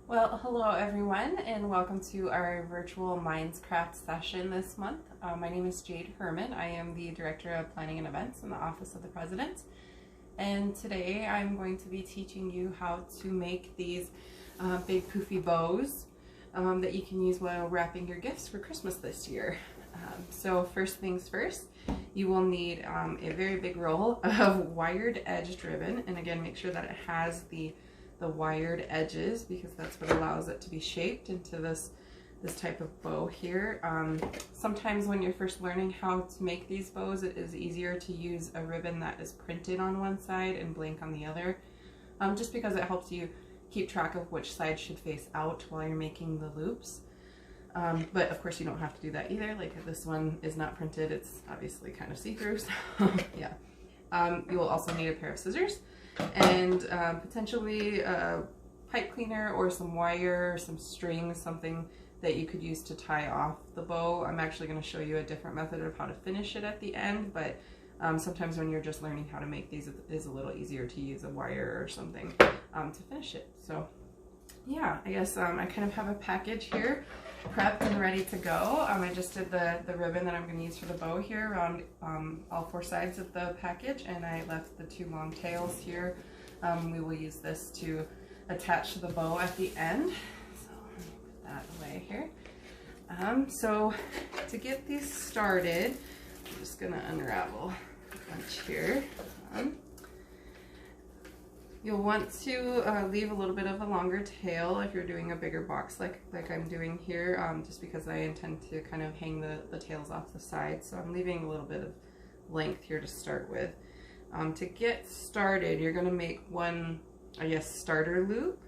Well, hello everyone, and welcome to our virtual Minds Craft session this month. My name is Jade Herman. I am the Director of Planning and Events in the Office of the President. And today I'm going to be teaching you how to make these big poofy bows that you can use while wrapping your gifts for Christmas this year. So first things first, you will need a very big roll of wired edged ribbon. And again, make sure that it has the wired edges, because that's what allows it to be shaped into this type of bow here. Sometimes when you're first learning how to make these bows, it is easier to use a ribbon that is printed on one side and blank on the other, just because it helps you keep track of which side should face out while you're making the loops. But of course you don't have to do that either. Like this one is not printed, it's obviously kind of see-through, so yeah. You will also need a pair of scissors and potentially a pipe cleaner or some wire, some string, something that you could use to tie off the bow. I'm actually going to show you a different method of how to finish it at the end, but sometimes when you're just learning how to make these, it is a little easier to use a wire or something to finish it. So yeah, I guess I kind of have a package here prepped and ready to go. I just did the ribbon that I'm going to use for the bow here around all four sides of the package, and I left the two long tails here. We will use this to attach to the bow at the end. So let me put that away here. So to get these started, I'm just going to unravel a bunch here. You'll want to leave a little bit of a longer tail if you're doing a bigger box like I'm doing here, just because I intend to kind of hang the tails off the side. So I'm leaving a little bit of length here to start with. To get started, you're going to make one, I guess, starter loop.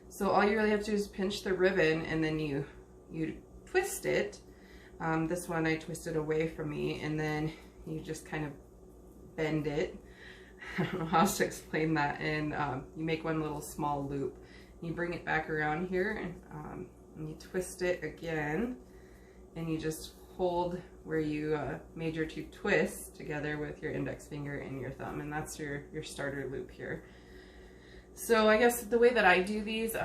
So all you really have to do is pinch the ribbon and then you twist it. This one I twisted away from me, and then you just kind of bend it. I don't know how else to explain that, and you make one little small loop. You bring it back around here, and you twist it again, and you just hold where you made your two twists together with your index finger and your thumb, and that's your starter loop here. So I guess the way that I do these,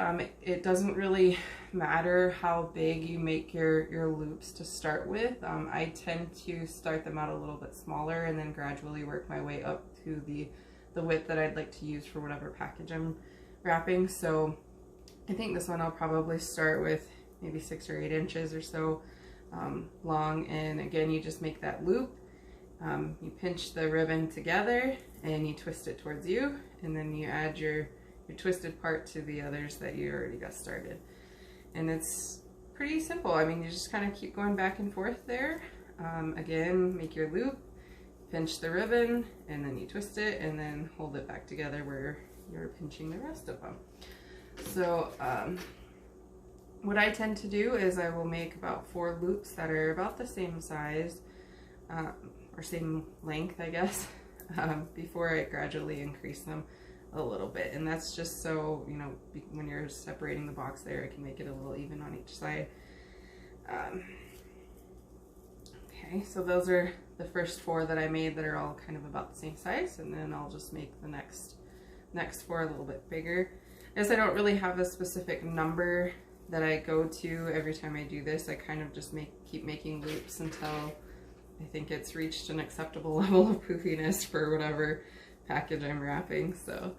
it doesn't really matter how big you make your loops to start with. I tend to start them out a little bit smaller and then gradually work my way up to the width that I'd like to use for whatever package I'm wrapping. So I think this one I'll probably start with maybe 6 or 8 inches or so long, and again you just make that loop. You pinch the ribbon together and you twist it towards you, and then you add your twisted part to the others that you already got started. And it's pretty simple. I mean, you just kind of keep going back and forth there. Again, make your loop, pinch the ribbon, and then you twist it, and then hold it back together where you're pinching the rest of them. So what I tend to do is I will make about 4 loops that are about the same size, or same length, I guess, before I gradually increase them a little bit. And that's just so, you know, when you're separating the box there, it can make it a little even on each side. Okay, so those are the first 4 that I made that are all kind of about the same size, and then I'll just make the next 4 a little bit bigger. As I don't really have a specific number that I go to every time I do this, I kind of just keep making loops until I think it's reached an acceptable level of poofiness for whatever package I'm wrapping. So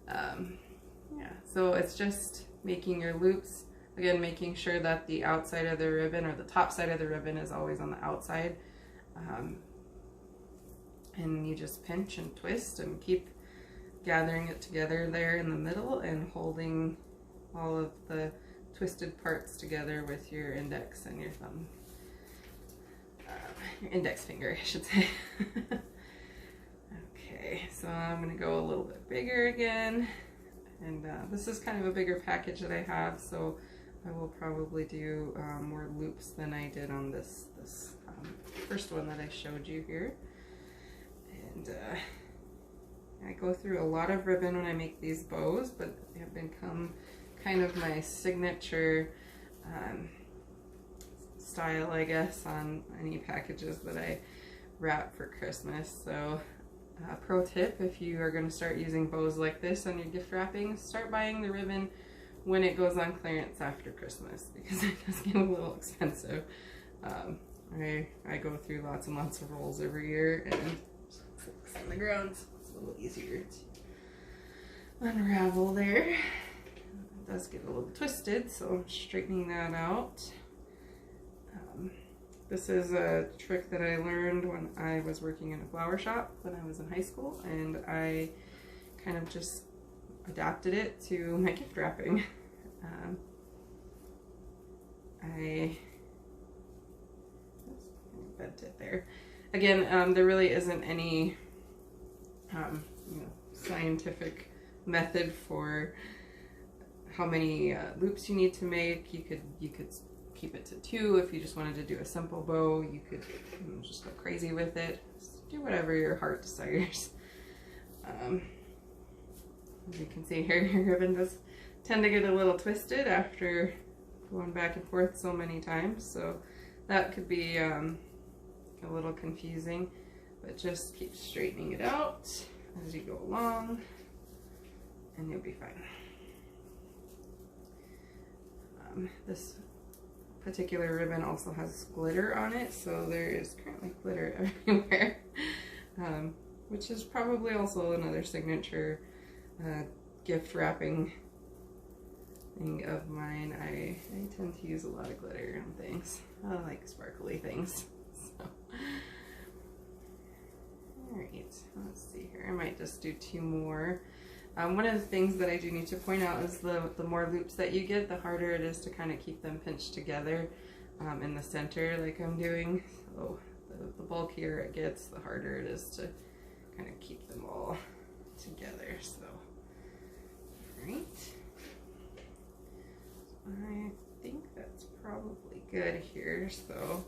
yeah, so it's just making your loops, again making sure that the outside of the ribbon, or the top side of the ribbon, is always on the outside, and you just pinch and twist and keep gathering it together there in the middle and holding all of the twisted parts together with your index and your thumb. Your index finger, I should say. Okay, so I'm going to go a little bit bigger again, and this is kind of a bigger package that I have, so I will probably do more loops than I did on this first one that I showed you here. And I go through a lot of ribbon when I make these bows, but they have become kind of my signature style, I guess, on any packages that I wrap for Christmas. So pro tip, if you are going to start using bows like this on your gift wrapping, start buying the ribbon when it goes on clearance after Christmas, because it does get a little expensive. I go through lots and lots of rolls every year, and it's on the ground, so it's a little easier to unravel there. It does get a little twisted, so I'm straightening that out. This is a trick that I learned when I was working in a flower shop when I was in high school, and I kind of just adapted it to my gift wrapping. I bent it there. Again, there really isn't any scientific method for how many loops you need to make. You could keep it to 2 if you just wanted to do a simple bow. You could just go crazy with it. Just do whatever your heart desires. As you can see here, your ribbon does tend to get a little twisted after going back and forth so many times, so that could be a little confusing, but just keep straightening it out as you go along and you'll be fine. This particular ribbon also has glitter on it, so there is currently glitter everywhere, which is probably also another signature gift wrapping thing of mine. I tend to use a lot of glitter on things. I like sparkly things. So. Alright, let's see here. I might just do 2 more. One of the things that I do need to point out is the more loops that you get, the harder it is to kind of keep them pinched together in the center like I'm doing. So the bulkier it gets, the harder it is to kind of keep them all together. So, alright. I think that's probably good here. So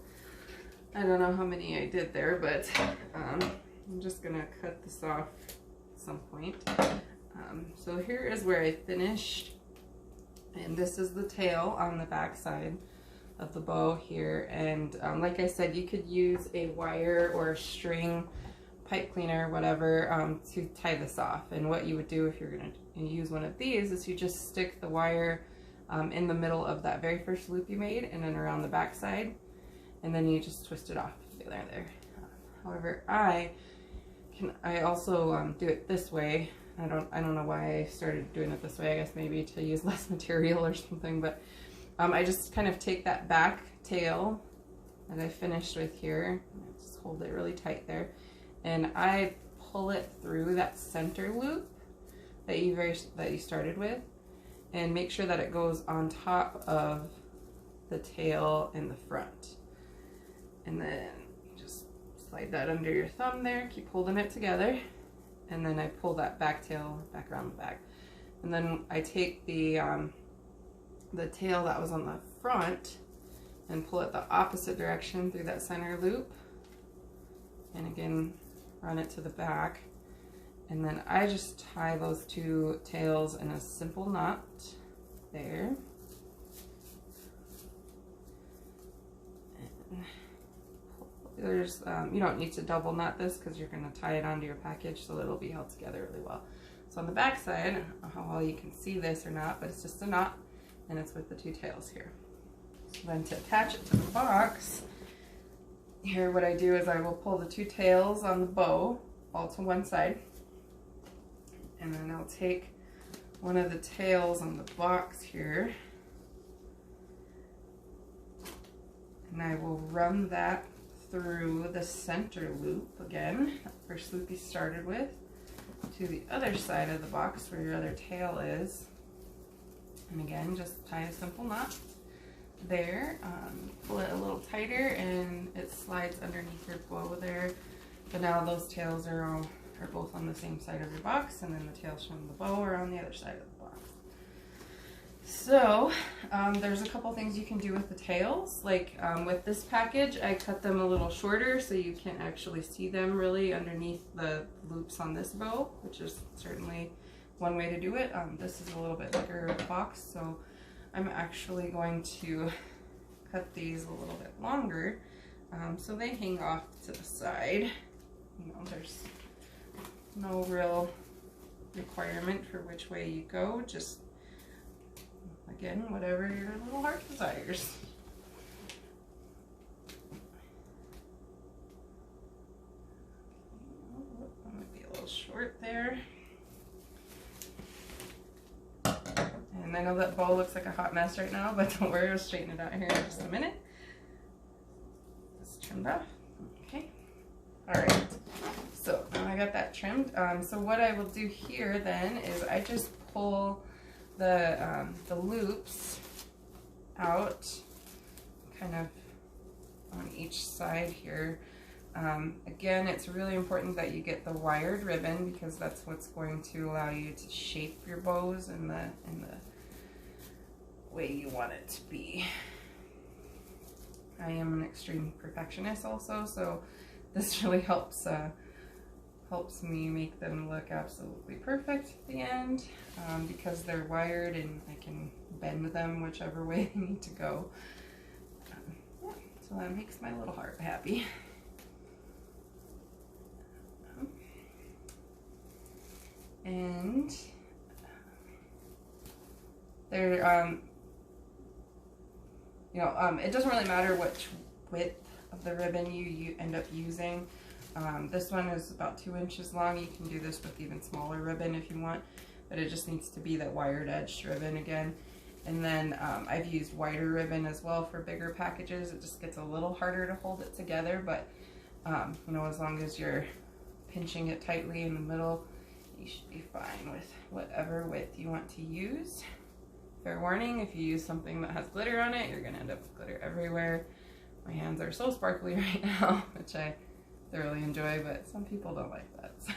I don't know how many I did there, but I'm just gonna cut this off at some point. So here is where I finished, and this is the tail on the back side of the bow here. And like I said, you could use a wire or a string, pipe cleaner, whatever, to tie this off. And what you would do if you're going to use one of these is you just stick the wire in the middle of that very first loop you made, and then around the back side, and then you just twist it off together there. However, I also do it this way. I don't know why I started doing it this way. I guess maybe to use less material or something, but I just kind of take that back tail that I finished with here, and I just hold it really tight there, and I pull it through that center loop that you started with, and make sure that it goes on top of the tail in the front, and then just slide that under your thumb there, keep holding it together. And then I pull that back tail back around the back. And then I take the tail that was on the front and pull it the opposite direction through that center loop. And again, run it to the back. And then I just tie those 2 tails in a simple knot there. And there's you don't need to double knot this because you're going to tie it onto your package, so it'll be held together really well. So on the back side, I don't know how well you can see this or not, but it's just a knot, and it's with the 2 tails here. So then to attach it to the box, here what I do is I will pull the 2 tails on the bow all to one side, and then I'll take one of the tails on the box here, and I will run that through the center loop again, that first loop you started with, to the other side of the box where your other tail is. And again, just tie a simple knot there, pull it a little tighter, and it slides underneath your bow there. But now those tails are both on the same side of your box, and then the tails from the bow are on the other side of the box. So there's a couple things you can do with the tails. Like with this package, I cut them a little shorter so you can't actually see them really underneath the loops on this bow, which is certainly one way to do it. This is a little bit bigger box, so I'm actually going to cut these a little bit longer so they hang off to the side. You know, there's no real requirement for which way you go, just again, whatever your little heart desires. That might be a little short there. And I know that bow looks like a hot mess right now, but don't worry, I'll straighten it out here in just a minute. Just trimmed off. Okay. Alright. So now I got that trimmed. So what I will do here then is I just pull the loops out kind of on each side here. Again, it's really important that you get the wired ribbon because that's what's going to allow you to shape your bows in the way you want it to be. I am an extreme perfectionist also, so this really helps me make them look absolutely perfect at the end because they're wired and I can bend them whichever way they need to go. Yeah, so that makes my little heart happy. And they're it doesn't really matter which width of the ribbon you end up using. This one is about 2 inches long. You can do this with even smaller ribbon if you want, but it just needs to be that wired edged ribbon again. And then I've used wider ribbon as well for bigger packages. It just gets a little harder to hold it together, but you know, as long as you're pinching it tightly in the middle, you should be fine with whatever width you want to use. Fair warning, if you use something that has glitter on it, you're gonna end up with glitter everywhere. My hands are so sparkly right now, which I thoroughly enjoy, but some people don't like that. So,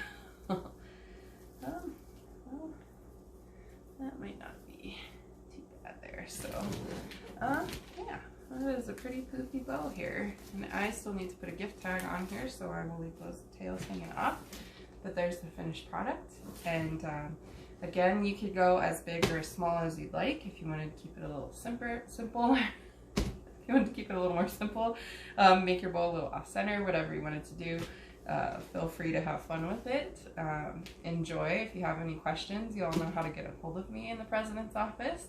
well, that might not be too bad there. So, yeah, that is a pretty poofy bow here. And I still need to put a gift tag on here, so I will leave those tails hanging off. But there's the finished product. And again, you could go as big or as small as you'd like if you wanted to keep it a little simple. If you want to keep it a little more simple, make your bow a little off-center, whatever you wanted to do. Feel free to have fun with it. Enjoy. If you have any questions, you all know how to get a hold of me in the President's office.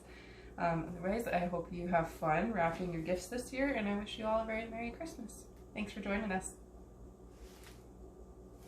Otherwise, I hope you have fun wrapping your gifts this year, and I wish you all a very Merry Christmas. Thanks for joining us.